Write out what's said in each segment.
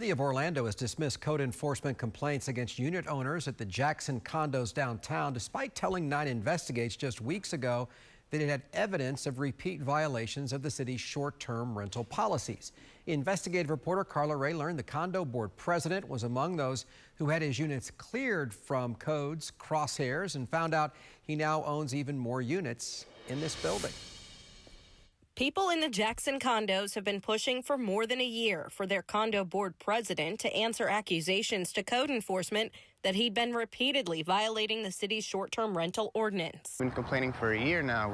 The city of Orlando has dismissed code enforcement complaints against unit owners at the Jackson condos downtown, despite telling 9 Investigates just weeks ago that it had evidence of repeat violations of the city's short-term rental policies. Investigative reporter Carla Ray learned the condo board president was among those who had his units cleared from codes crosshairs and found out he now owns even more units in this building. People in the Jackson condos have been pushing for more than a year for their condo board president to answer accusations to code enforcement that he'd been repeatedly violating the city's short-term rental ordinance. We've been complaining for a year now.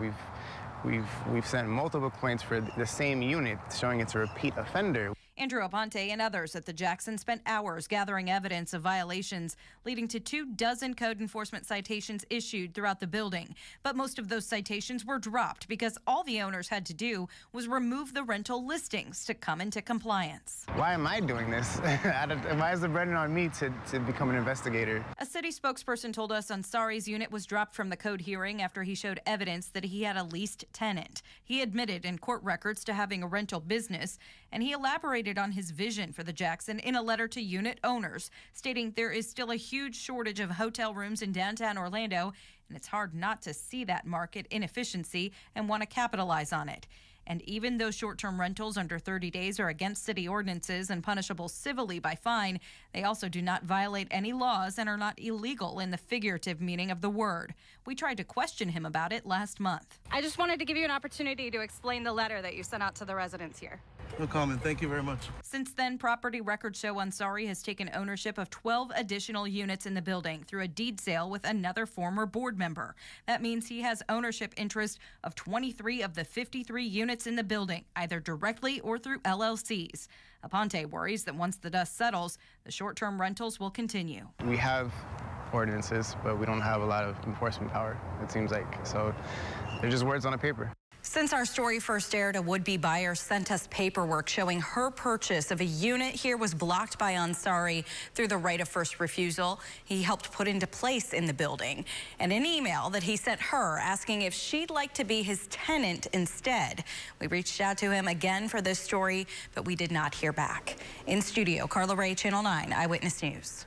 We've sent multiple complaints for the same unit, showing it's a repeat offender. Andrew Aponte and others at the Jackson spent hours gathering evidence of violations, leading to 24 code enforcement citations issued throughout the building. But most of those citations were dropped because all the owners had to do was remove the rental listings to come into compliance. Why am I doing this? Why is the burden on me to become an investigator? A city spokesperson told us Ansari's unit was dropped from the code hearing after he showed evidence that he had a leased tenant. He admitted in court records to having a rental business, and he elaborated on his vision for the Jackson in a letter to unit owners, stating there is still a huge shortage of hotel rooms in downtown Orlando, and it's hard not to see that market inefficiency and want to capitalize on it. And even though short-term rentals under 30 days are against city ordinances and punishable civilly by fine, they also do not violate any laws and are not illegal in the figurative meaning of the word. We tried to question him about it last month. I just wanted to give you an opportunity to explain the letter that you sent out to the residents here. No comment. Thank you very much. Since then, property records show Ansari has taken ownership of 12 additional units in the building through a deed sale with another former board member. That means he has ownership interest of 23 of the 53 units in the building, either directly or through LLCs. Aponte worries that once the dust settles, the short-term rentals will continue. We have ordinances, but we don't have a lot of enforcement power, it seems like. So they're just words on a paper. Since our story first aired, a would-be buyer sent us paperwork showing her purchase of a unit here was blocked by Ansari through the right of first refusal he helped put into place in the building, and an email that he sent her asking if she'd like to be his tenant instead. We reached out to him again for this story, but we did not hear back. In studio, Carla Ray, Channel 9 Eyewitness News.